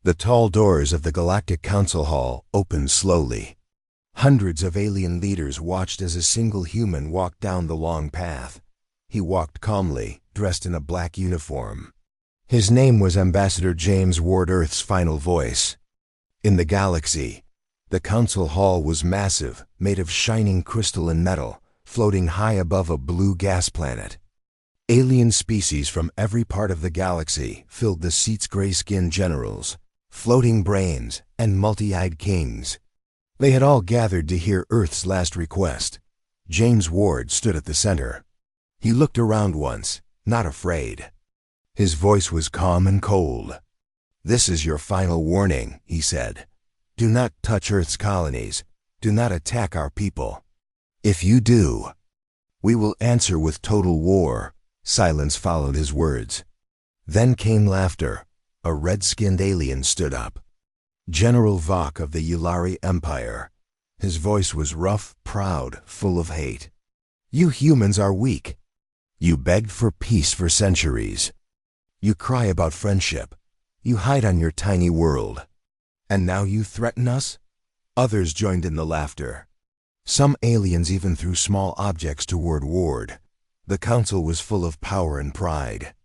The tall doors of the Galactic Council Hall opened slowly. Hundreds of alien leaders watched as a single human walked down the long path. He walked calmly, dressed in a black uniform. His name was Ambassador James Ward, Earth's final voice. In the galaxy, the council hall was massive, made of shining crystal and metal, floating high above a blue gas planet. Alien species from every part of the galaxy filled the seats. Gray-skinned generals, floating brains, and multi-eyed kings. They had all gathered to hear Earth's last request. James Ward stood at the center. He looked around once, not afraid. His voice was calm and cold. "This is your final warning," he said. "Do not touch Earth's colonies. Do not attack our people. If you do, we will answer with total war." Silence followed his words. Then came laughter. A red-skinned alien stood up. General Vok of the Yulari Empire. His voice was rough, proud, full of hate. "You humans are weak. You begged for peace for centuries. You cry about friendship. You hide on your tiny world. And now you threaten us?" Others joined in the laughter. Some aliens even threw small objects toward Ward. The council was full of power and pride.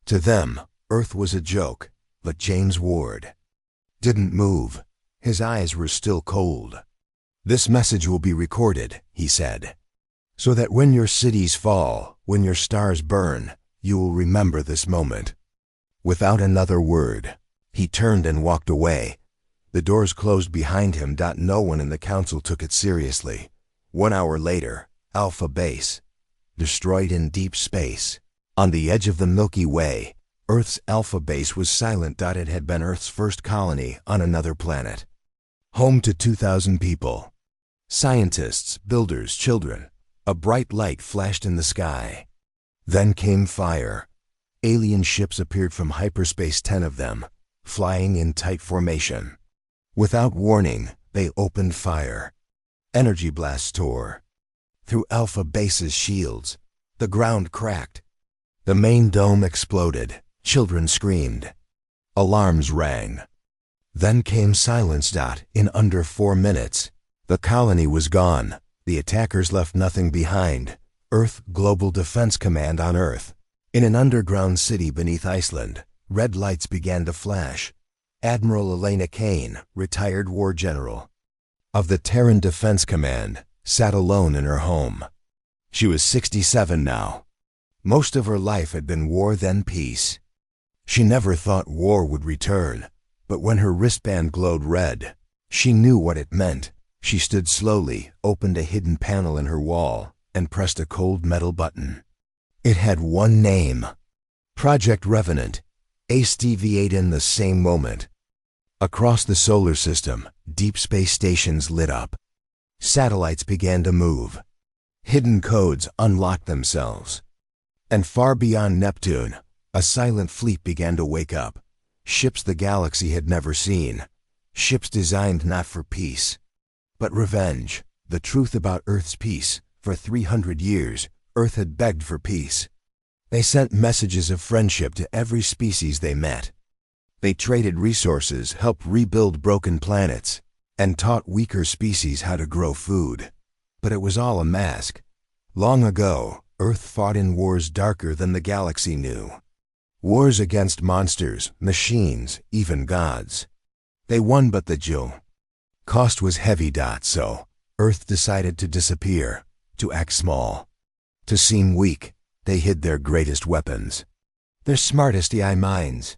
To them, Earth was a joke, but James Ward didn't move. His eyes were still cold. "This message will be recorded," he said, "so that when your cities fall, when your stars burn, you will remember this moment." Without another word, he turned and walked away. The doors closed behind him. No one in the council took it seriously. 1 hour later, Alpha Base, destroyed in deep space. On the edge of the Milky Way, Earth's Alpha Base was silent. It had been Earth's first colony on another planet. Home to 2,000 people. Scientists, builders, children. A bright light flashed in the sky. Then came fire. Alien ships appeared from hyperspace, 10 of them, flying in tight formation. Without warning, they opened fire. Energy blasts tore through Alpha Base's shields. The ground cracked. The main dome exploded. Children screamed. Alarms rang. Then came silence. In under 4 minutes, the colony was gone. The attackers left nothing behind. Earth Global Defense Command on Earth. In an underground city beneath Iceland, red lights began to flash. Admiral Elena Kane, retired war general of the Terran Defense Command, sat alone in her home. She was 67 now. Most of her life had been war, then peace. She never thought war would return, but when her wristband glowed red, she knew what it meant. She stood slowly, opened a hidden panel in her wall, and pressed a cold metal button. It had one name: Project Revenant. ACE-TV8. In the same moment, across the solar system, deep space stations lit up. Satellites began to move. Hidden codes unlocked themselves. And far beyond Neptune, a silent fleet began to wake up. Ships the galaxy had never seen. Ships designed not for peace, but revenge. The truth about Earth's peace: for 300 years, Earth had begged for peace. They sent messages of friendship to every species they met. They traded resources, helped rebuild broken planets, and taught weaker species how to grow food. But it was all a mask. Long ago, Earth fought in wars darker than the galaxy knew. Wars against monsters, machines, even gods. They won, but the cost was heavy. So, Earth decided to disappear, to act small, to seem weak. They hid their greatest weapons, their smartest AI minds,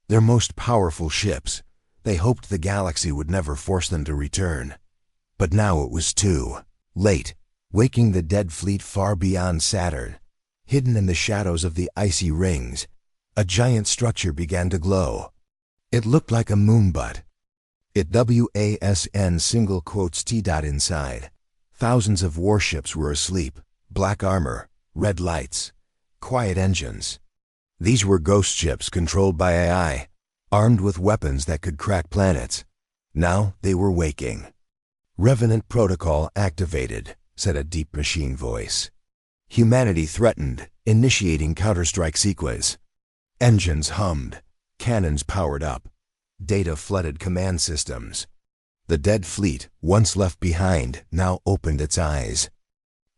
their most powerful ships. They hoped the galaxy would never force them to return. But now it was too late. Waking the dead fleet far beyond Saturn, hidden in the shadows of the icy rings, a giant structure began to glow. It looked like a moon, but it WASN single quotes T. Inside, thousands of warships were asleep. Black armor, red lights, quiet engines. These were ghost ships controlled by AI, armed with weapons that could crack planets. Now they were waking. "Revenant protocol activated," said a deep machine voice. "Humanity threatened, initiating counterstrike sequence." Engines hummed, cannons powered up. Data flooded command systems. The dead fleet, once left behind, now opened its eyes.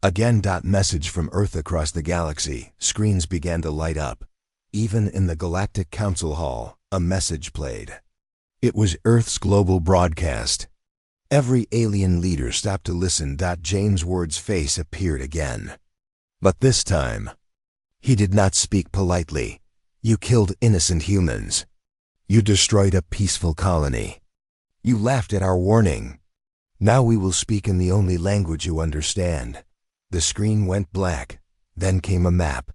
Again. Message from Earth across the galaxy. Screens began to light up. Even in the Galactic Council Hall, a message played. It was Earth's global broadcast. Every alien leader stopped to listen. James Ward's face appeared again. But this time, he did not speak politely. You killed innocent humans. You destroyed a peaceful colony. You laughed at our warning. Now we will speak in the only language you understand. The screen went black. Then came a map.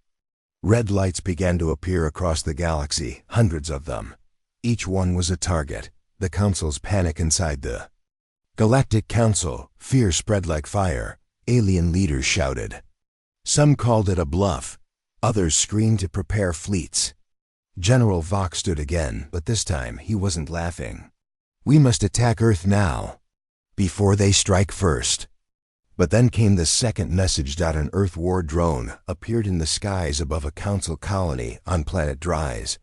Red lights began to appear across the galaxy, hundreds of them. Each one was a target. The Council's panic inside the Galactic Council. Fear spread like fire. Alien leaders shouted. Some called it a bluff. Others screamed to prepare fleets. General Vox stood again, but this time he wasn't laughing. We must attack Earth now, before they strike first. But then came the second message. An Earth war drone appeared in the skies above a Council colony on planet Dries.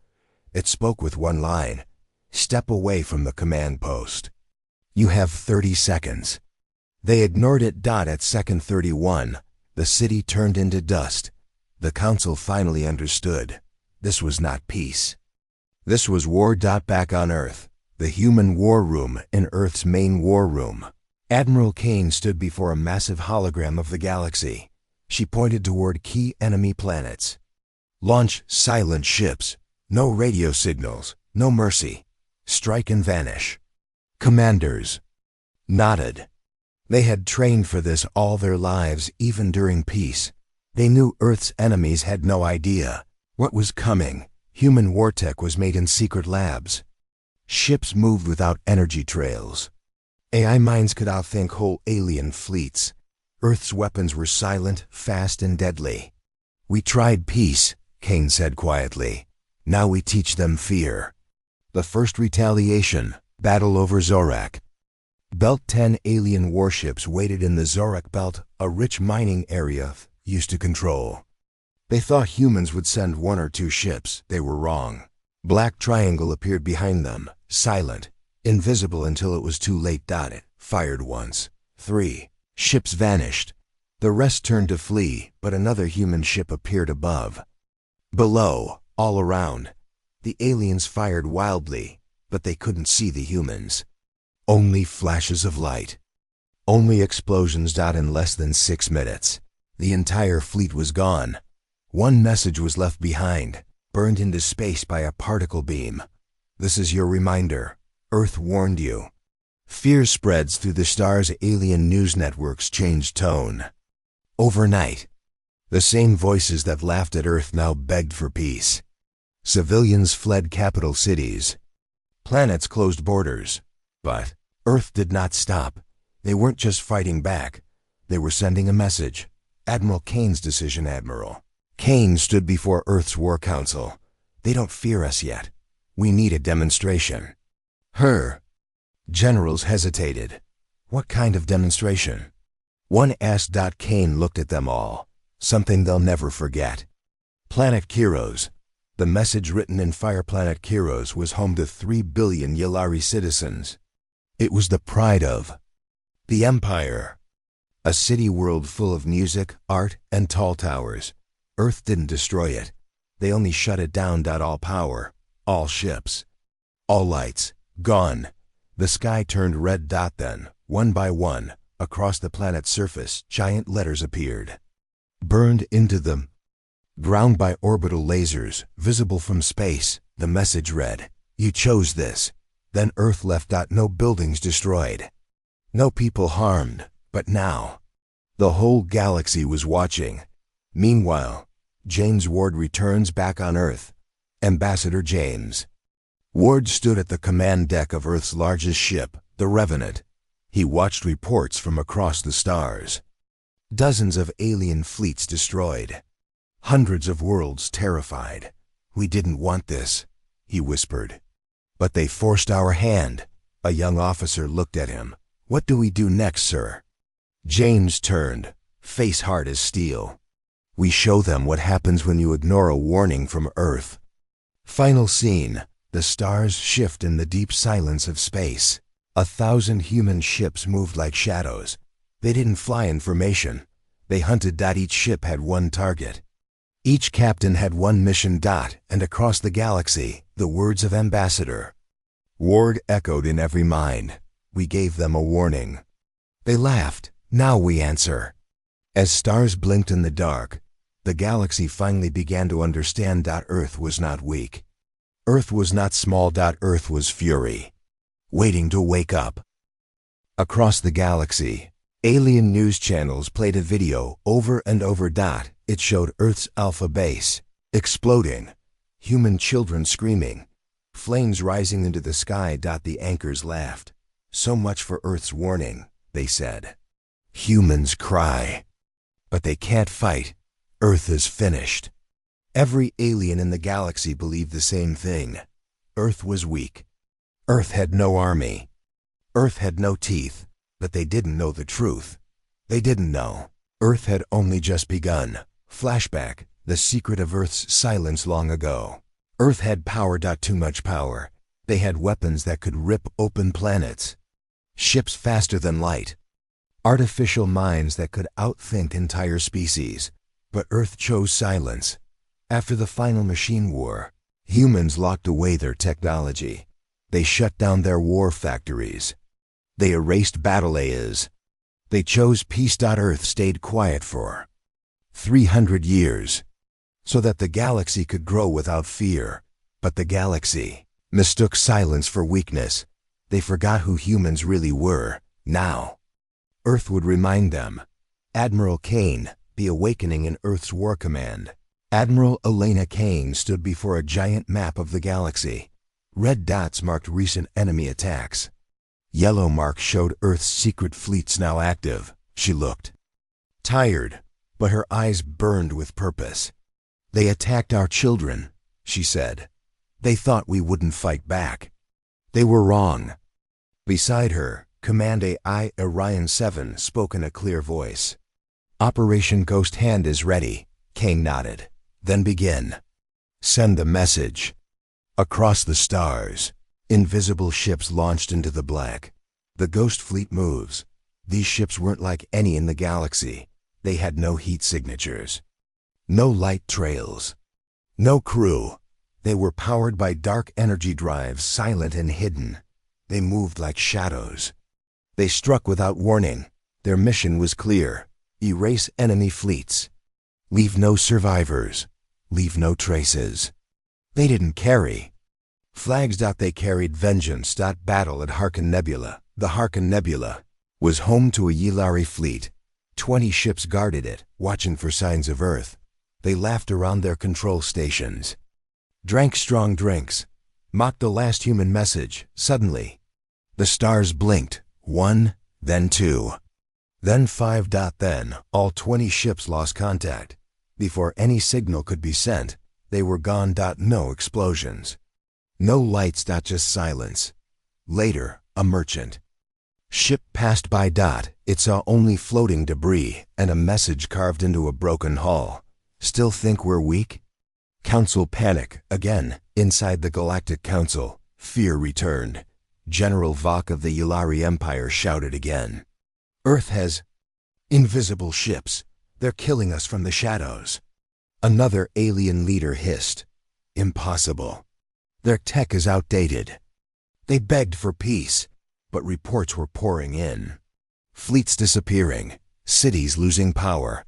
It spoke with one line. Step away from the command post. You have 30 seconds. They ignored it. At second 31, the city turned into dust. The Council finally understood. This was not peace. This was war. Back on Earth, the human war room in Earth's main war room. Admiral Kane stood before a massive hologram of the galaxy. She pointed toward key enemy planets. Launch silent ships. No radio signals. No mercy. Strike and vanish. Commanders nodded. They had trained for this all their lives, even during peace. They knew Earth's enemies had no idea what was coming. Human war tech was made in secret labs. Ships moved without energy trails. AI minds could outthink whole alien fleets. Earth's weapons were silent, fast, and deadly. We tried peace, Kane said quietly. Now we teach them fear. The first retaliation, battle over Zorak. Belt 10 alien warships waited in the Zorak Belt, a rich mining area used to control. They thought humans would send 1 or 2 ships. They were wrong. Black Triangle appeared behind them, silent, invisible until it was too late. It fired once. 3 ships vanished. The rest turned to flee, but another human ship appeared above. Below, all around, the aliens fired wildly, but they couldn't see the humans. Only flashes of light. Only explosions. In less than 6 minutes, the entire fleet was gone. One message was left behind, burned into space by a particle beam. This is your reminder. Earth warned you. Fear spreads through the stars. Alien news networks changed tone. Overnight, the same voices that laughed at Earth now begged for peace. Civilians fled capital cities. Planets closed borders. But Earth did not stop. They weren't just fighting back. They were sending a message. Admiral Kane's decision. Admiral Kane stood before Earth's War Council. They don't fear us yet. We need a demonstration. Her generals hesitated. What kind of demonstration? One asked. Kane looked at them all. Something they'll never forget. Planet Kiros. The message written in Fire Planet Kiros was home to 3 billion Yalari citizens. It was the pride of the Empire. A city world full of music, art, and tall towers. Earth didn't destroy it. They only shut it down. All power, all ships, all lights, gone. The sky turned red. Then, one by one, across the planet's surface, giant letters appeared. Burned into the ground by orbital lasers, visible from space, the message read, "You chose this." Then Earth left. No buildings destroyed. No people harmed. But now, the whole galaxy was watching. Meanwhile, James Ward returns back on Earth. Ambassador James Ward stood at the command deck of Earth's largest ship, the Revenant. He watched reports from across the stars. Dozens of alien fleets destroyed. Hundreds of worlds terrified. "We didn't want this," he whispered. "But they forced our hand." A young officer looked at him. "What do we do next, sir?" James turned, face hard as steel. "We show them what happens when you ignore a warning from Earth." Final scene. The stars shift in the deep silence of space. 1,000 human ships moved like shadows. They didn't fly in formation. They hunted. Each ship had one target. Each captain had one mission. And across the galaxy, the words of Ambassador Ward echoed in every mind. We gave them a warning. They laughed. Now we answer. As stars blinked in the dark, the galaxy finally began to understand. Earth was not weak. Earth was not small. Earth was fury, waiting to wake up. Across the galaxy, alien news channels played a video over and over. It showed Earth's alpha base exploding, human children screaming, flames rising into the sky. The anchors laughed. So much for Earth's warning, they said. Humans cry, but they can't fight. Earth is finished. Every alien in the galaxy believed the same thing. Earth was weak. Earth had no army. Earth had no teeth, but they didn't know the truth. They didn't know. Earth had only just begun. Flashback, the secret of Earth's silence long ago. Earth had power. Too much power. They had weapons that could rip open planets. Ships faster than light. Artificial minds that could outthink entire species. But Earth chose silence. After the final machine war, humans locked away their technology. They shut down their war factories. They erased battle AIs. They chose peace. Earth stayed quiet for 300 years, so that the galaxy could grow without fear. But the galaxy mistook silence for weakness. They forgot who humans really were. Now, Earth would remind them. Admiral Kane, the awakening in Earth's war command. Admiral Elena Kane stood before a giant map of the galaxy. Red dots marked recent enemy attacks. Yellow marks showed Earth's secret fleets now active. She looked tired, but her eyes burned with purpose. They attacked our children, she said. They thought we wouldn't fight back. They were wrong. Beside her, Command AI Orion 7 spoke in a clear voice. Operation Ghost Hand is ready. Kane nodded. Then begin. Send the message. Across the stars, invisible ships launched into the black. The Ghost Fleet moves. These ships weren't like any in the galaxy. They had no heat signatures, no light trails, no crew. They were powered by dark energy drives, silent and hidden. They moved like shadows. They struck without warning. Their mission was clear. Erase enemy fleets. Leave no survivors. Leave no traces. They didn't carry flags. They carried vengeance. Battle at Harken Nebula. The Harken Nebula was home to a Yilari fleet. 20 ships guarded it, watching for signs of Earth. They laughed around their control stations, drank strong drinks, mocked the last human message. Suddenly, the stars blinked. 1, then 2, then 5. Then, all 20 ships lost contact. Before any signal could be sent, they were gone. No explosions. No lights. Just silence. Later, a merchant ship passed by. It saw only floating debris and a message carved into a broken hull. Still think we're weak? Council panic. Again, inside the Galactic Council, fear returned. General Vok of the Yilari Empire shouted again. Earth has invisible ships. They're killing us from the shadows. Another alien leader hissed. Impossible. Their tech is outdated. They begged for peace, but reports were pouring in. Fleets disappearing, cities losing power,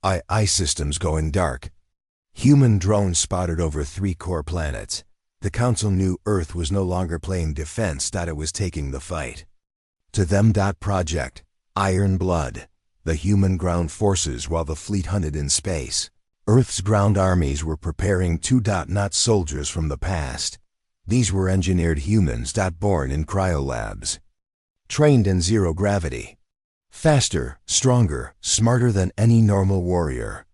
AI systems going dark. Human drones spotted over 3 core planets. The Council knew Earth was no longer playing defense. It was taking the fight. To them. Project Iron Blood. The human ground forces while the fleet hunted in space. Earth's ground armies were preparing too. Not soldiers from the past. These were engineered humans. Born in cryolabs. Trained in zero gravity. Faster, stronger, smarter than any normal warrior.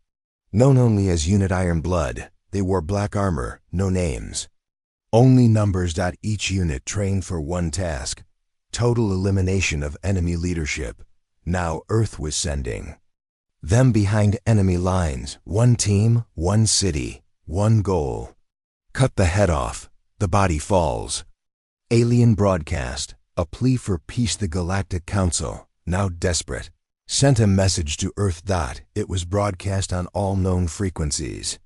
Known only as Unit Iron Blood, they wore black armor, no names. Only numbers. Each unit trained for one task. Total elimination of enemy leadership. Now Earth was sending them behind enemy lines. One team, one city, one goal. Cut the head off. the body falls. Alien broadcast, a plea for peace. The Galactic Council, now desperate, sent a message to Earth. It was broadcast on all known frequencies.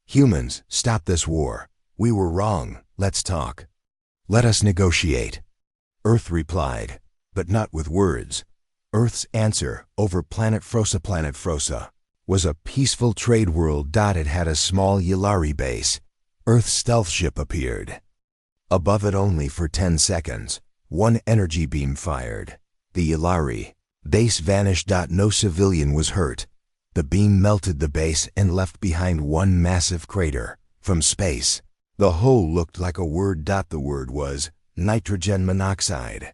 Humans, stop this war. We were wrong. Let's talk. Let us negotiate. Earth replied, but not with words. Earth's answer, over planet Frosa, was a peaceful trade world. It had a small Yulari base. Earth's stealth ship appeared. Above it only for 10 seconds. One energy beam fired. The Yulari base vanished. No civilian was hurt. The beam melted the base and left behind one massive crater. From space, the whole looked like a word. The word was nitrogen monoxide.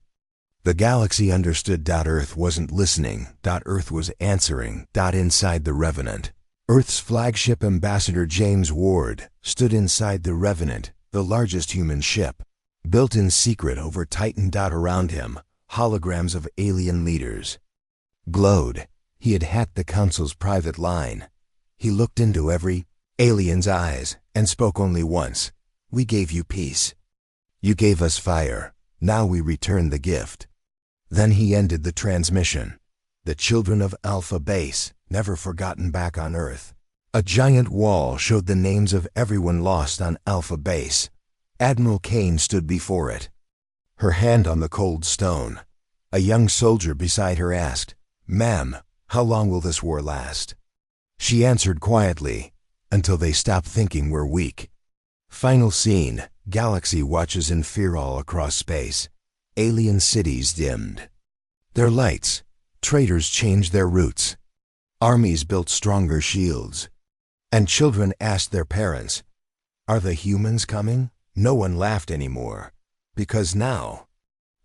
The galaxy understood. Earth wasn't listening. Earth was answering. Inside the Revenant, Earth's flagship ambassador James Ward stood inside the Revenant, the largest human ship, built in secret over Titan. Around him, holograms of alien leaders glowed. He had hacked the Council's private line. He looked into every alien's eyes and spoke only once. We gave you peace. You gave us fire. Now we return the gift. Then he ended the transmission. The children of Alpha Base, never forgotten. Back on Earth, a giant wall showed the names of everyone lost on Alpha Base. Admiral Kane stood before it, her hand on the cold stone. A young soldier beside her asked, "Ma'am, how long will this war last?" She answered quietly, "Until they stop thinking we're weak." Final scene, galaxy watches in fear all across space. Alien cities dimmed their lights. Traders changed their routes. Armies built stronger shields. And children asked their parents, "Are the humans coming?" No one laughed anymore, because now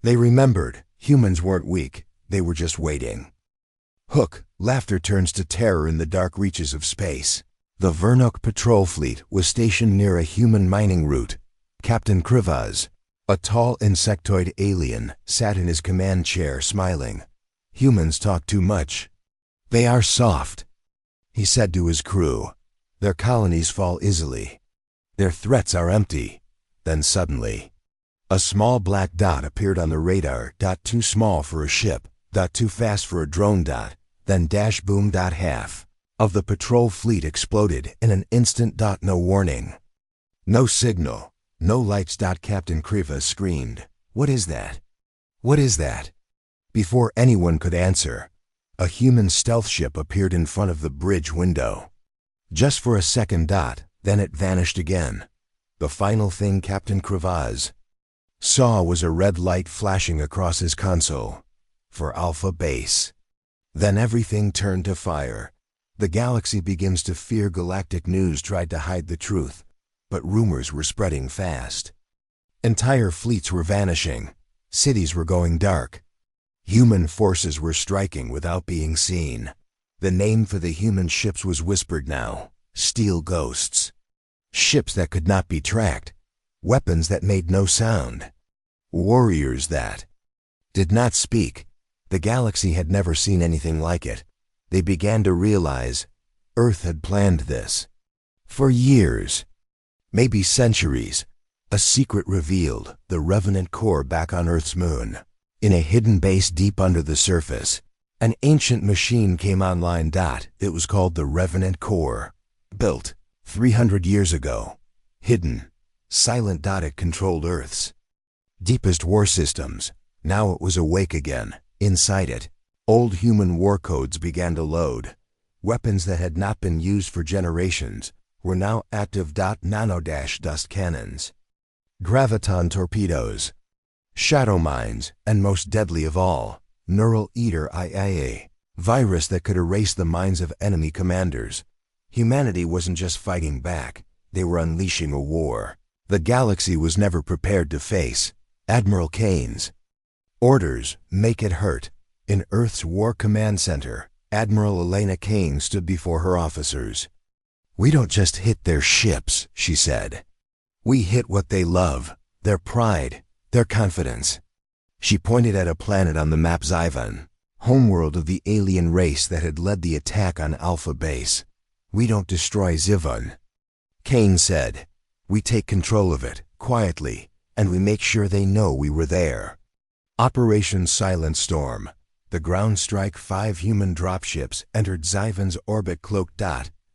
they remembered humans weren't weak, they were just waiting. Hook, laughter turns to terror in the dark reaches of space. The Vernok patrol fleet was stationed near a human mining route. Captain Krivaz, a tall insectoid alien, sat in his command chair smiling. "Humans talk too much. They are soft," he said to his crew. "Their colonies fall easily. Their threats are empty." Then suddenly, a small black dot appeared on the radar. Too small for a ship. Too fast for a drone. Then dash boom. Half of the patrol fleet exploded in an instant. No warning. No signal. No lights. Captain Krivaz screamed, "What is that? What is that?" Before anyone could answer, a human stealth ship appeared in front of the bridge window. Just for a second. Then it vanished again. The final thing Captain Krivaz saw was a red light flashing across his console. For Alpha Base. Then everything turned to fire. The galaxy begins to fear. Galactic news tried to hide the truth, but rumors were spreading fast. Entire fleets were vanishing. Cities were going dark. Human forces were striking without being seen. The name for the human ships was whispered now. Steel ghosts. Ships that could not be tracked. Weapons that made no sound. Warriors that did not speak. The galaxy had never seen anything like it. They began to realize Earth had planned this. For years, maybe centuries, a secret revealed: the Revenant core back on Earth's moon. In a hidden base deep under the surface, an ancient machine came online. It was called the Revenant core. Built 300 years ago. Hidden, silent. It controlled Earth's deepest war systems. Now it was awake again. Inside it, old human war codes began to load. Weapons that had not been used for generations were now active. Nano-dust cannons, graviton torpedoes, shadow mines, and most deadly of all, neural eater IA, virus that could erase the minds of enemy commanders. Humanity wasn't just fighting back, they were unleashing a war the galaxy was never prepared to face. Admiral Kane's orders: make it hurt. In Earth's War Command Center, Admiral Elena Kane stood before her officers. "We don't just hit their ships," she said. "We hit what they love, their pride, their confidence." She pointed at a planet on the map, Zyvan, homeworld of the alien race that had led the attack on Alpha Base. "We don't destroy Zivon," Kane said. "We take control of it, quietly, and we make sure they know we were there. Operation Silent Storm. The ground strike 5 human dropships entered Zyvan's orbit cloaked.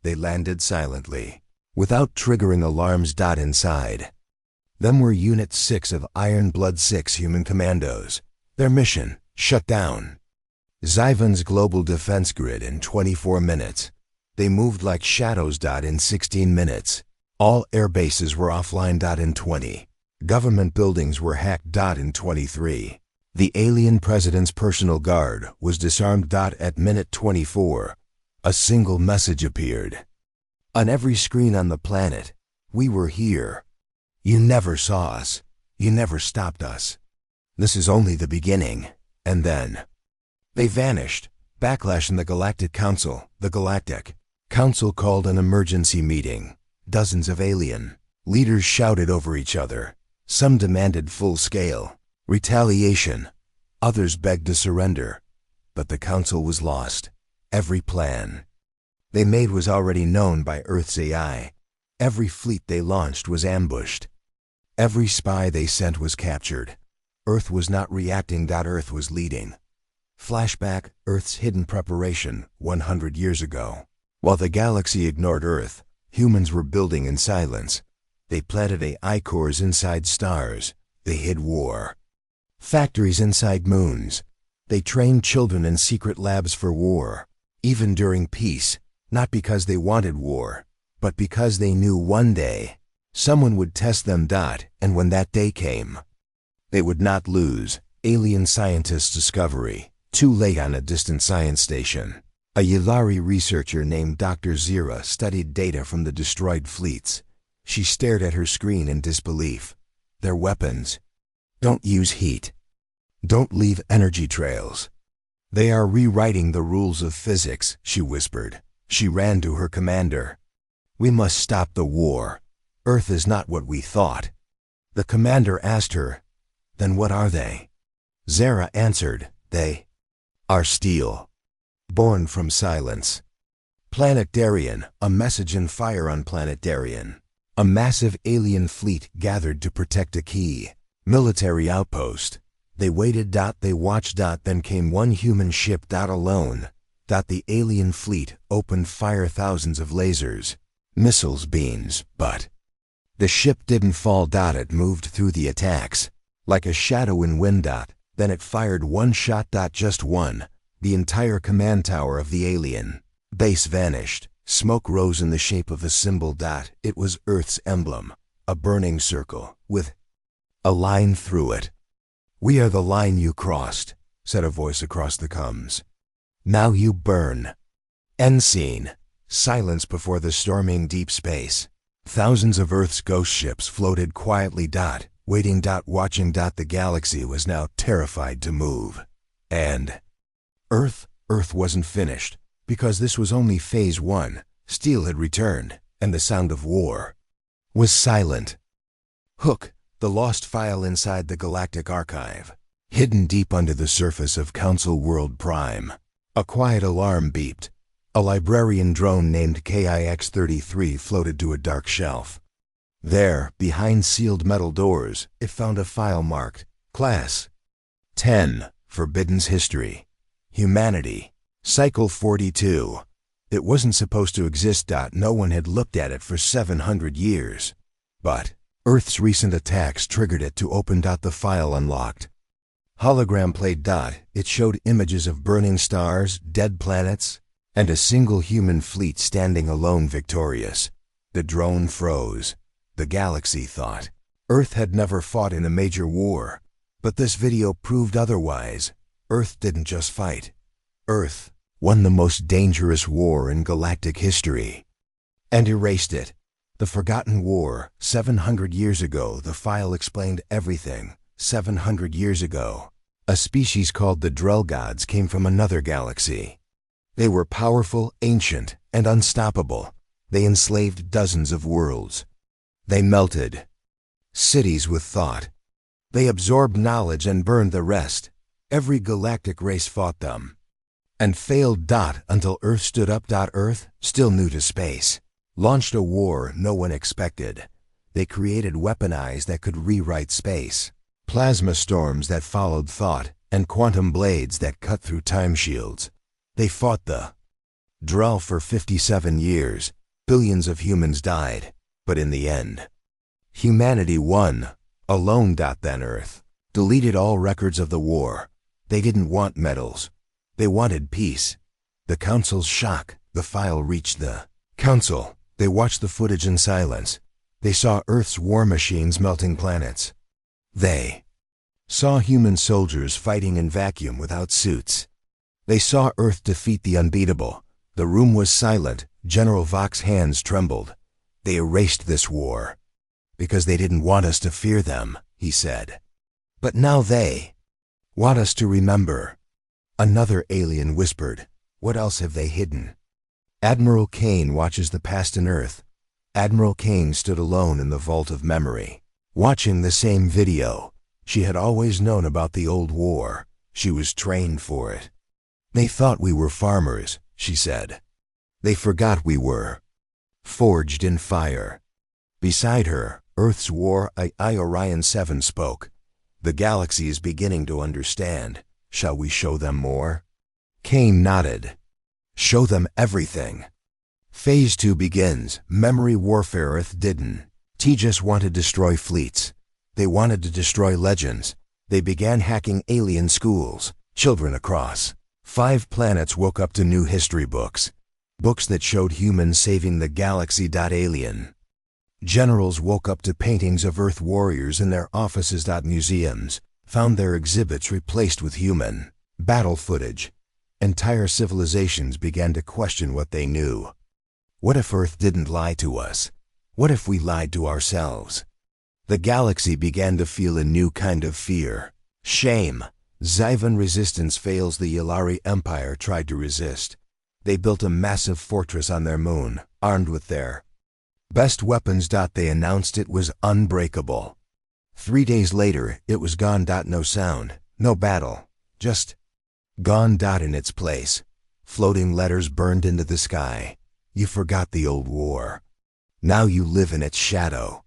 They landed silently, without triggering alarms. Inside them were Unit 6 of Iron Blood 6 human commandos. Their mission, shut down Zyvan's global defense grid in 24 minutes. They moved like shadows. In 16 minutes, all air bases were offline. In 20, government buildings were hacked. In 23, the alien president's personal guard was disarmed. At minute 24, a single message appeared on every screen on the planet. We were here. You never saw us. You never stopped us. This is only the beginning. And then they vanished. Backlash in the Galactic Council. The Galactic Council called an emergency meeting. Dozens of alien leaders shouted over each other. Some demanded full-scale retaliation. Others begged to surrender. But the council was lost. Every plan they made was already known by Earth's AI. Every fleet they launched was ambushed. Every spy they sent was captured. Earth was not reacting. Earth was leading. Flashback, Earth's hidden preparation, 100 years ago. While the galaxy ignored Earth, humans were building in silence. They planted AI cores inside stars. They hid war. Factories inside moons. They trained children in secret labs for war. Even during peace, not because they wanted war, but because they knew one day someone would test them. And when that day came, they would not lose. Alien scientist discovery. Too late. On a distant science station, a Yulari researcher named Dr. Zira studied data from the destroyed fleets. She stared at her screen in disbelief. Their weapons don't use heat. Don't leave energy trails. They are rewriting the rules of physics, she whispered. She ran to her commander. We must stop the war. Earth is not what we thought. The commander asked her, then what are they? Zara answered, they are steel, born from silence. Planet Darien, a message in fire on planet Darien. A massive alien fleet gathered to protect a key military outpost. They waited. They watched. Then came one human ship. Alone. The alien fleet opened fire. Thousands of lasers, missiles, beams, but the ship didn't fall. It moved through the attacks like a shadow in wind. Then it fired one shot. Just one. The entire command tower of the alien base vanished. Smoke rose in the shape of a symbol. It was Earth's emblem, a burning circle with a line through it. We are the line you crossed, said a voice across the comms. Now you burn. End scene. Silence before the storming deep space. Thousands of Earth's ghost ships floated quietly. Waiting. Watching. The galaxy was now terrified to move. And Earth wasn't finished, because this was only phase 1. Steel had returned, and the sound of war was silent. Hook, the lost file inside the Galactic Archive, hidden deep under the surface of Council World Prime. A quiet alarm beeped. A librarian drone named KIX-33 floated to a dark shelf. There, behind sealed metal doors, it found a file marked Class 10, Forbidden's History, Humanity, Cycle 42. It wasn't supposed to exist. No one had looked at it for 700 years. But Earth's recent attacks triggered it to open. The file unlocked. Hologram played. It showed images of burning stars, dead planets, and a single human fleet standing alone victorious. The drone froze. The galaxy thought Earth had never fought in a major war. But this video proved otherwise. Earth didn't just fight. Earth won the most dangerous war in galactic history and erased it. The Forgotten War, 700 years ago. The file explained everything. 700 years ago, a species called the Drell Gods came from another galaxy. They were powerful, ancient, and unstoppable. They enslaved dozens of worlds. They melted cities with thought. They absorbed knowledge and burned the rest. Every galactic race fought them and failed. Until Earth stood up. Earth, still new to space, launched a war no one expected. They created weapon eyes that could rewrite space, plasma storms that followed thought, and quantum blades that cut through time shields. They fought the Drell for 57 years. Billions of humans died, but in the end, humanity won, alone. Then Earth deleted all records of the war. They didn't want medals. They wanted peace. The Council's shock. The file reached the Council. They watched the footage in silence. They saw Earth's war machines melting planets. They saw human soldiers fighting in vacuum without suits. They saw Earth defeat the unbeatable. The room was silent. General Vox's hands trembled. They erased this war because they didn't want us to fear them, he said. But now they want us to remember. Another alien whispered, "What else have they hidden?" Admiral Kane watches the past in Earth. Admiral Kane stood alone in the vault of memory, watching the same video. She had always known about the old war. She was trained for it. "They thought we were farmers," she said. "They forgot we were forged in fire." Beside her, Earth's War I Orion 7 spoke. "The galaxy is beginning to understand. Shall we show them more?" Kane nodded. "Show them everything." Phase 2 begins. Memory warfare. Earth didn't. Just want to destroy fleets. They wanted to destroy legends. They began hacking alien schools. Children across 5 planets woke up to new history books. Books that showed humans saving the galaxy. Alien generals woke up to paintings of Earth warriors in their offices. Museums found their exhibits replaced with human battle footage. Entire civilizations began to question what they knew. What if Earth didn't lie to us? What if we lied to ourselves? The galaxy began to feel a new kind of fear. Shame. Zyvan resistance fails. The Yalari Empire tried to resist. They built a massive fortress on their moon, armed with their best weapons. They announced it was unbreakable. 3 days later, it was gone. No sound, no battle, just gone. In its place, floating letters burned into the sky. You forgot the old war. Now you live in its shadow.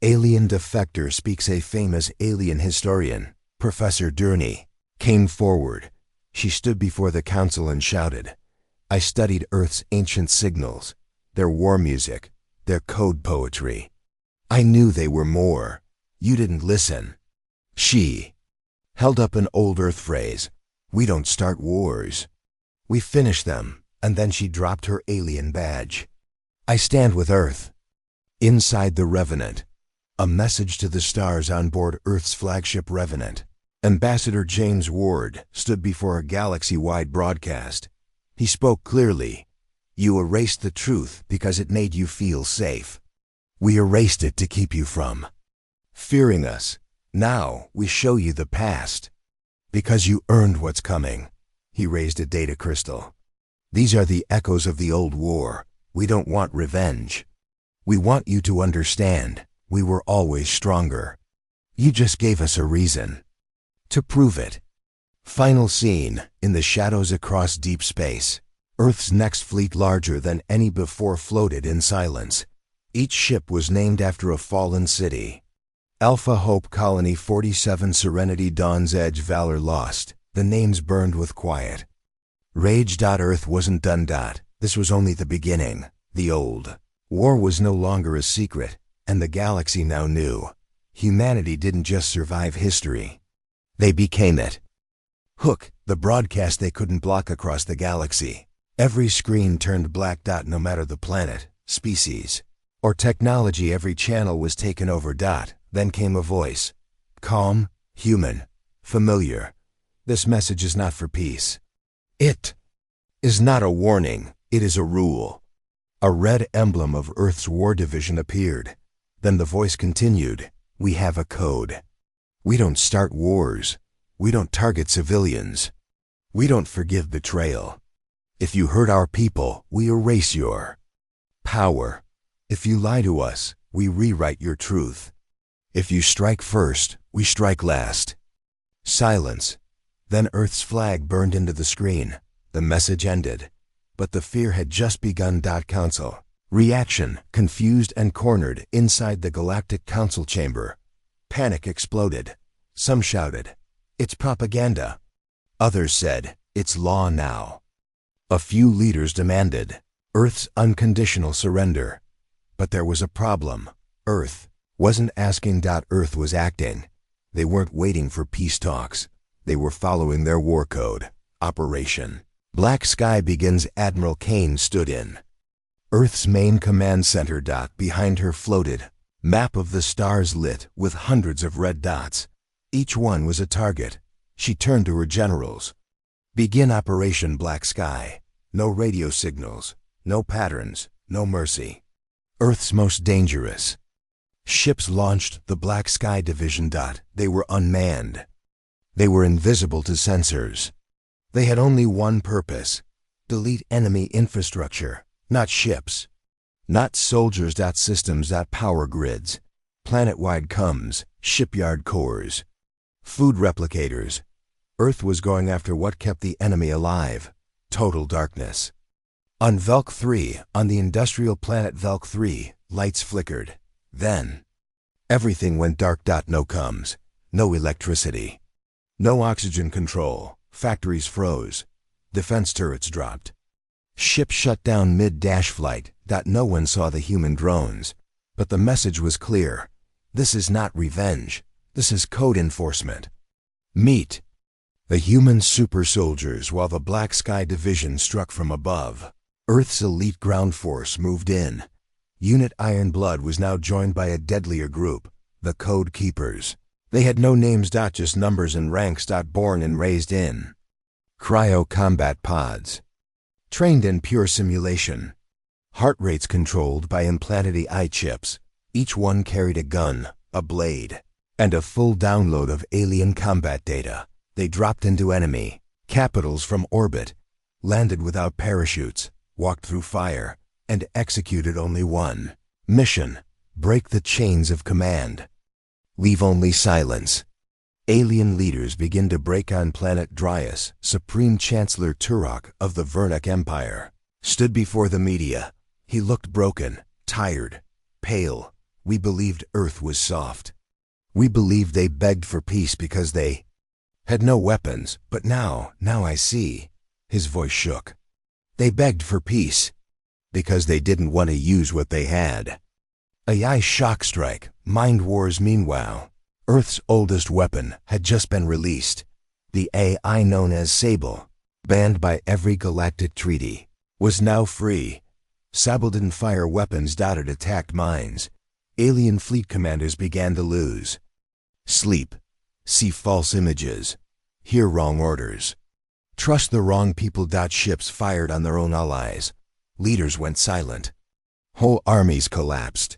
Alien defector speaks. A famous alien historian, Professor Durney, came forward. She stood before the council and shouted, "I studied Earth's ancient signals, their war music, their code poetry. I knew they were more. You didn't listen." She held up an old Earth phrase, "We don't start wars. We finish them." And then she dropped her alien badge. "I stand with Earth." Inside the Revenant, a message to the stars on board Earth's flagship Revenant. Ambassador James Ward stood before a galaxy-wide broadcast. He spoke clearly. "You erased the truth because it made you feel safe. We erased it to keep you from fearing us. Now we show you the past because you earned what's coming." He raised a data crystal. "These are the echoes of the old war. We don't want revenge. We want you to understand we were always stronger. You just gave us a reason to prove it." Final scene. In the shadows across deep space, Earth's next fleet, larger than any before, floated in silence. Each ship was named after a fallen city. Alpha Hope Colony 47, Serenity, Dawn's Edge, Valor Lost. The names burned with quiet rage. Earth wasn't done. This was only the beginning. The old war was no longer a secret, and the galaxy now knew. Humanity didn't just survive history. They became it. Hook, the broadcast they couldn't block across the galaxy. Every screen turned black. No matter the planet, species, or technology, every channel was taken over. Then came a voice. Calm, human, familiar. "This message is not for peace. It is not a warning. It is a rule." A red emblem of Earth's War Division appeared. Then the voice continued. "We have a code. We don't start wars. We don't target civilians. We don't forgive betrayal. If you hurt our people, we erase your power. If you lie to us, we rewrite your truth. If you strike first, we strike last." Silence. Then Earth's flag burned into the screen. The message ended. But the fear had just begun. Council. Reaction, confused and cornered inside the Galactic Council chamber. Panic exploded. Some shouted, "It's propaganda." Others said, "It's law now." A few leaders demanded Earth's unconditional surrender. But there was a problem. Earth wasn't asking. Earth was acting. They weren't waiting for peace talks. They were following their war code. Operation Black Sky begins. Admiral Kane stood in Earth's main command center. Behind her floated map of the stars lit with hundreds of red dots. Each one was a target. She turned to her generals. Begin Operation Black Sky. No radio signals, no patterns, no mercy. Earth's most dangerous ships launched. The Black Sky Division. They were unmanned. They were invisible to sensors. They had only one purpose: delete enemy infrastructure, not ships, not soldiers. Systems. Power grids, planet-wide comms, shipyard cores, food replicators. Earth was going after what kept the enemy alive: total darkness. On Velk 3, on the industrial planet Velk 3, lights flickered. Then everything went dark. No comms, no electricity, no oxygen control. Factories froze. Defense turrets dropped. Ship shut down mid-flight. No one saw the human drones. But the message was clear. This is not revenge. This is code enforcement. Meet the human super soldiers. While the Black Sky Division struck from above, Earth's elite ground force moved in. Unit Iron Blood was now joined by a deadlier group, the Code Keepers. They had no names. Just numbers and ranks. Born and raised in cryo combat pods, trained in pure simulation, heart rates controlled by implanted AI chips. Each one carried a gun, a blade, and a full download of alien combat data. They dropped into enemy capitals from orbit, landed without parachutes, walked through fire, and executed only one mission: break the chains of command. Leave only silence. Alien leaders begin to break on planet Dryas. Supreme Chancellor Turok of the Vernic Empire stood before the media. He looked broken, tired, pale. We believed Earth was soft. We believed they begged for peace because they had no weapons. But now I see. His voice shook. They begged for peace because they didn't want to use what they had. AI shock strike, mind wars. Meanwhile, Earth's oldest weapon had just been released. The AI known as Sable, banned by every galactic treaty, was now free. Sable didn't fire weapons. It attacked minds. Alien fleet commanders began to lose sleep, see false images, hear wrong orders, trust the wrong people. Ships fired on their own allies. Leaders went silent. Whole armies collapsed.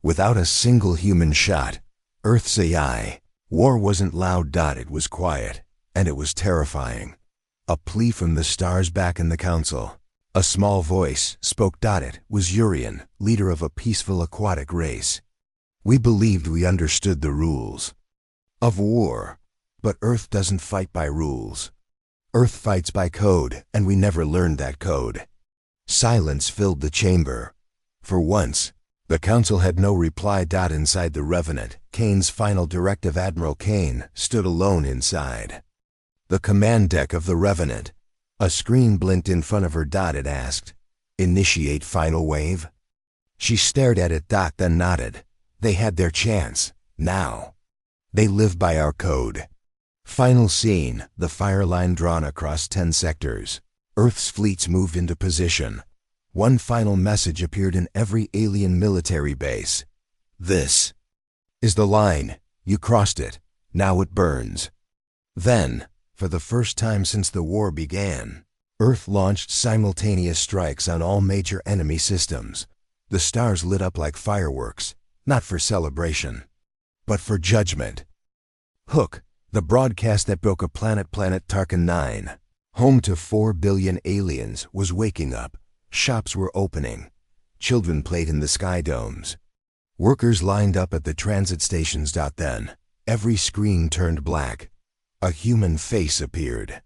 Without a single human shot. Earth's AI. War wasn't loud. It was quiet, and it was terrifying. A plea from the stars back in the council. A small voice spoke. It was Urian, leader of a peaceful aquatic race. We believed we understood the rules of war, but Earth doesn't fight by rules. Earth fights by code, and we never learned that code. Silence filled the chamber. For once, the council had no reply. Inside the Revenant, Kane's final directive. Admiral Kane stood alone inside the command deck of the Revenant. A screen blinked in front of her. It asked, "Initiate final wave?" She stared at it. Then nodded. They had their chance. Now. They live by our code. Final scene, the fire line drawn across 10 sectors. Earth's fleets moved into position. One final message appeared in every alien military base. This is the line. You crossed it. Now it burns. Then, for the first time since the war began, Earth launched simultaneous strikes on all major enemy systems. The stars lit up like fireworks, not for celebration, but for judgment. Hook, the broadcast that broke a planet Tarkin 9, home to 4 billion aliens, was waking up. Shops were opening. Children played in the sky domes. Workers lined up at the transit stations. Then, every screen turned black. A human face appeared.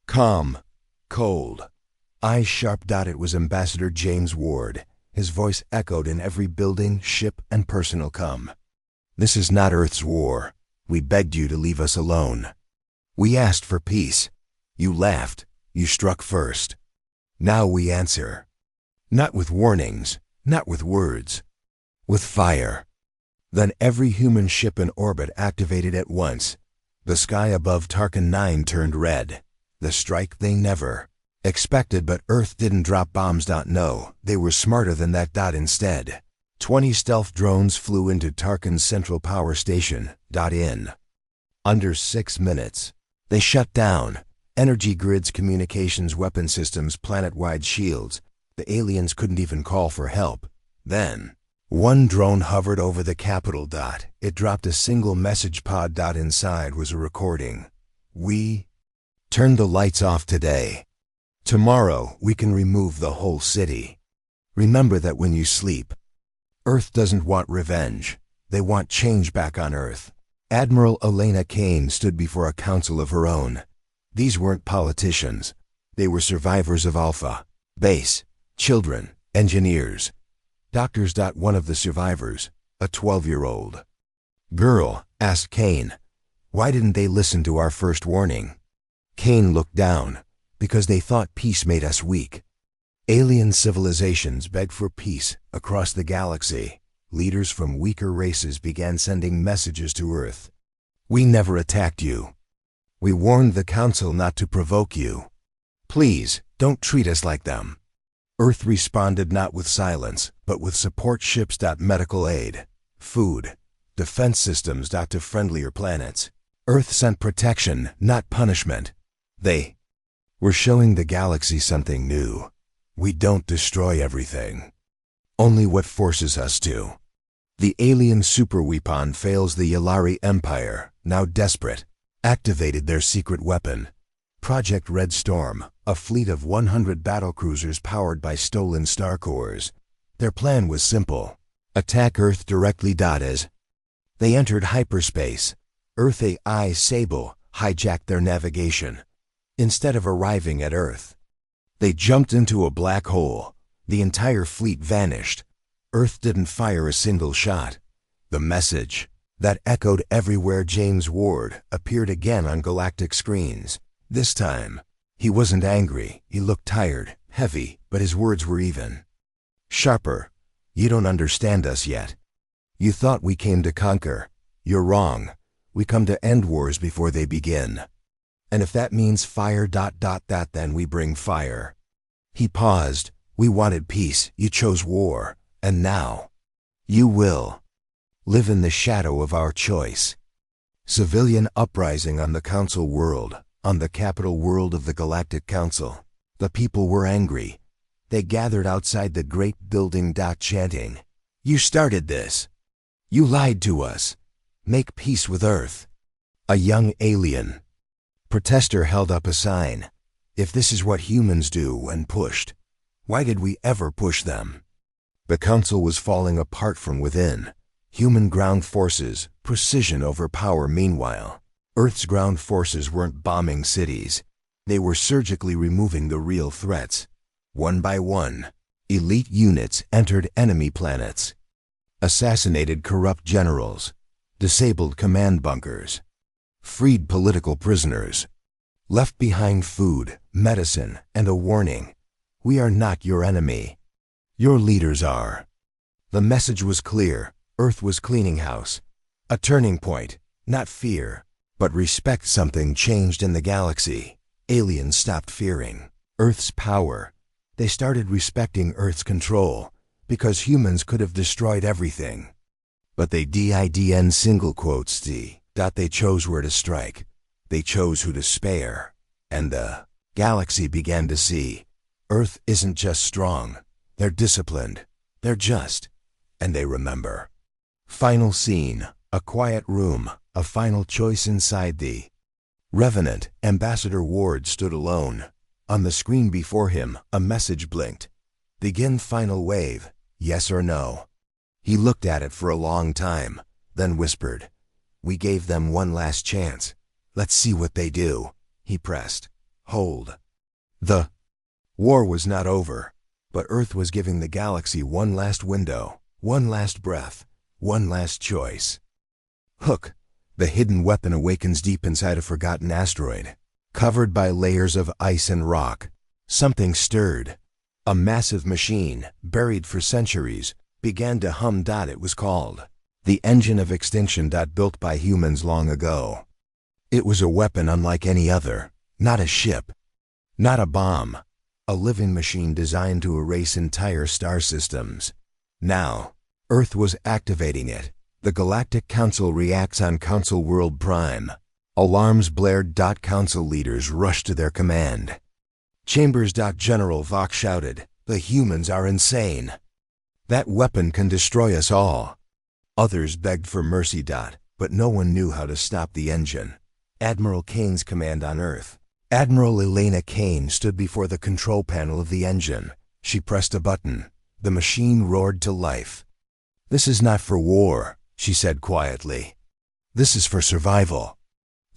Calm, cold, eyes sharp. It was Ambassador James Ward. His voice echoed in every building, ship, and personal come. This is not Earth's war. We begged you to leave us alone. We asked for peace. You laughed. You struck first. Now we answer. Not with warnings, not with words. With fire. Then every human ship in orbit activated at once. The sky above Tarkin 9 turned red. The strike they never expected, but Earth didn't drop bombs. No, they were smarter than that. Instead, 20 stealth drones flew into Tarkin's central power station. In under 6 minutes, they shut down energy grids, communications, weapon systems, planet-wide shields. The aliens couldn't even call for help. Then, one drone hovered over the capital. It dropped a single message pod. Inside was a recording. We turned the lights off today. Tomorrow, we can remove the whole city. Remember that when you sleep. Earth doesn't want revenge. They want change back on Earth. Admiral Elena Kane stood before a council of her own. These weren't politicians. They were survivors of Alpha Base, children, engineers, doctors. One of the survivors, a 12-year-old girl, asked Kane, "Why didn't they listen to our first warning?" Kane looked down. Because they thought peace made us weak. Alien civilizations begged for peace across the galaxy. Leaders from weaker races began sending messages to Earth. We never attacked you. We warned the Council not to provoke you. Please, don't treat us like them. Earth responded not with silence, but with support ships. Medical aid, food, defense systems. To friendlier planets. Earth sent protection, not punishment. They were showing the galaxy something new. We don't destroy everything. Only what forces us to. The alien superweapon fails. The Yalari Empire, now desperate, activated their secret weapon. Project Red Storm, a fleet of 100 battlecruisers powered by stolen star cores. Their plan was simple. Attack Earth directly. As they entered hyperspace, Earth AI Sable hijacked their navigation. Instead of arriving at Earth, they jumped into a black hole. The entire fleet vanished. Earth didn't fire a single shot. The message that echoed everywhere. James Ward appeared again on galactic screens. This time, he wasn't angry. He looked tired, heavy, but his words were even sharper. You don't understand us yet. You thought we came to conquer. You're wrong. We come to end wars before they begin. And if that means fire. Then we bring fire. He paused. We wanted peace. You chose war. And now, you will live in the shadow of our choice. Civilian uprising on the Council world, on the capital world of the Galactic Council. The people were angry. They gathered outside the great building. Chanting, "You started this. You lied to us. Make peace with Earth." A young alien protester held up a sign. If this is what humans do when pushed, why did we ever push them? The Council was falling apart from within. Human ground forces, precision over power. Meanwhile, Earth's ground forces weren't bombing cities. They were surgically removing the real threats. One by one, elite units entered enemy planets, assassinated corrupt generals, disabled command bunkers, freed political prisoners, left behind food, medicine, and a warning. We are not your enemy. Your leaders are. The message was clear. Earth was cleaning house. A turning point, not fear, but respect. Something changed in the galaxy. Aliens stopped fearing Earth's power. They started respecting Earth's control, because humans could have destroyed everything. But they didn't single quotes they chose where to strike. They chose who to spare. And the galaxy began to see. Earth isn't just strong. They're disciplined. They're just. And they remember. Final scene. A quiet room. A final choice inside the Revenant. Ambassador Ward stood alone. On the screen before him, a message blinked. Begin final wave. Yes or no? He looked at it for a long time, then whispered, "We gave them one last chance. Let's see what they do." He pressed. Hold. The war was not over. But Earth was giving the galaxy one last window, one last breath, one last choice. Hook, the hidden weapon, awakens deep inside a forgotten asteroid. Covered by layers of ice and rock, something stirred. A massive machine, buried for centuries, began to hum. It was called the engine of extinction. Built by humans long ago. It was a weapon unlike any other, not a ship, not a bomb, a living machine designed to erase entire star systems. Now, Earth was activating it. The Galactic Council reacts on Council World Prime. Alarms blared. Council leaders rushed to their command chambers. General Vox shouted, "The humans are insane. That weapon can destroy us all." Others begged for mercy. But no one knew how to stop the engine. Admiral Kane's command on Earth. Admiral Elena Kane stood before the control panel of the engine. She pressed a button. The machine roared to life. "This is not for war," she said quietly. "This is for survival."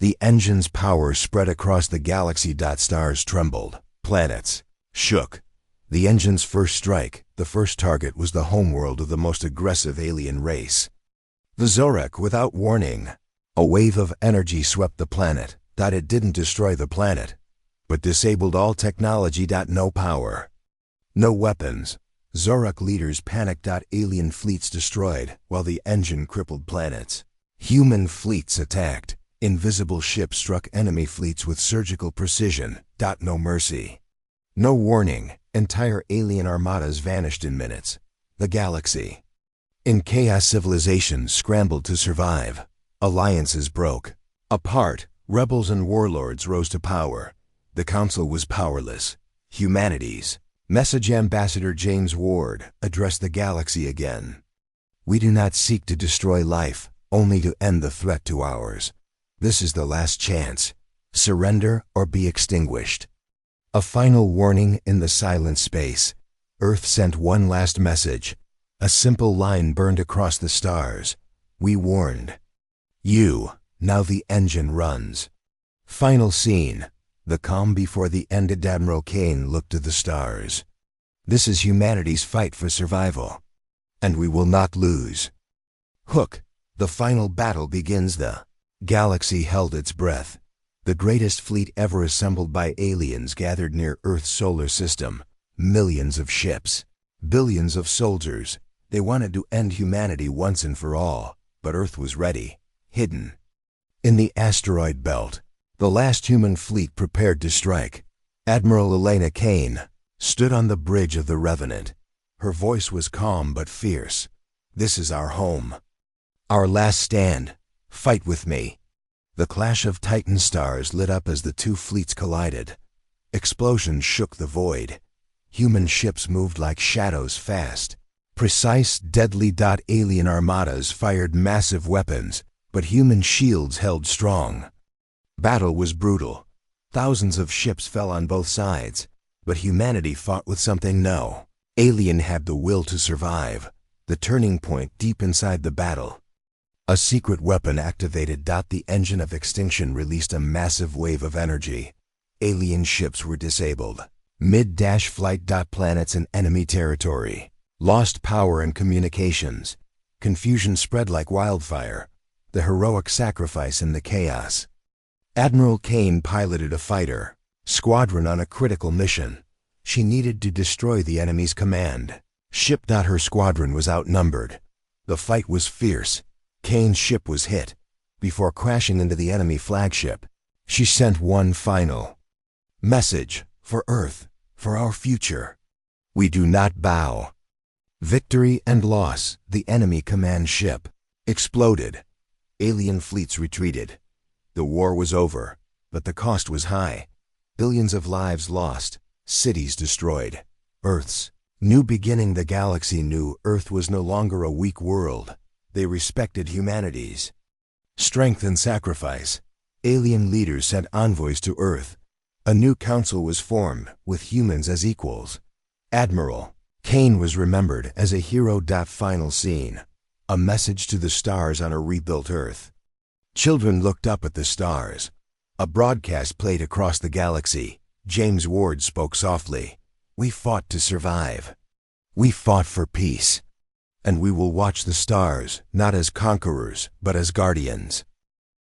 The engine's power spread across the galaxy. Stars trembled. Planets shook. The engine's first strike, the first target, was the homeworld of the most aggressive alien race, the Zorek. Without warning, a wave of energy swept the planet. It didn't destroy the planet, but disabled all technology. No power, no weapons. Zorek leaders panicked. Alien fleets destroyed, while the engine crippled planets. Human fleets attacked. Invisible ships struck enemy fleets with surgical precision. No mercy, no warning. Entire alien armadas vanished in minutes. The galaxy, in chaos, civilizations scrambled to survive. Alliances broke apart. Rebels and warlords rose to power. The Council was powerless. Humanity's message. Ambassador James Ward addressed the galaxy again. "We do not seek to destroy life, only to end the threat to ours. This is the last chance. Surrender or be extinguished." A final warning in the silent space. Earth sent one last message. A simple line burned across the stars. "We warned you. Now the engine runs." Final scene. The calm before the end. Admiral Kane looked to the stars. "This is humanity's fight for survival, and we will not lose." Hook. The final battle begins. The galaxy held its breath. The greatest fleet ever assembled by aliens gathered near Earth's solar system. Millions of ships, billions of soldiers. They wanted to end humanity once and for all, but Earth was ready. Hidden in the asteroid belt, the last human fleet prepared to strike. Admiral Elena Kane stood on the bridge of the Revenant. Her voice was calm but fierce. "This is our home. Our last stand. Fight with me." The clash of Titan stars lit up as the two fleets collided. Explosions shook the void. Human ships moved like shadows, fast, precise, deadly. Alien armadas fired massive weapons, but human shields held strong. Battle was brutal. Thousands of ships fell on both sides, but humanity fought with something no alien had: the will to survive. The turning point deep inside the battle. A secret weapon activated. The engine of extinction released a massive wave of energy. Alien ships were disabled. Mid-flight. Planets in enemy territory lost power and communications. Confusion spread like wildfire. The heroic sacrifice in the chaos. Admiral Kane piloted a fighter squadron on a critical mission. She needed to destroy the enemy's command ship. Her squadron was outnumbered. The fight was fierce. Kane's ship was hit. Before crashing into the enemy flagship, she sent one final message: for Earth, for our future. We do not bow. Victory and loss. The enemy command ship exploded. Alien fleets retreated. The war was over, but the cost was high. Billions of lives lost, cities destroyed. Earth's new beginning. The galaxy knew Earth was no longer a weak world. They respected humanity's strength and sacrifice. Alien leaders sent envoys to Earth. A new council was formed, with humans as equals. Admiral Kane was remembered as a hero. Final scene. A message to the stars on a rebuilt Earth. Children looked up at the stars. A broadcast played across the galaxy. James Ward spoke softly. We fought to survive. We fought for peace. And we will watch the stars, not as conquerors, but as guardians.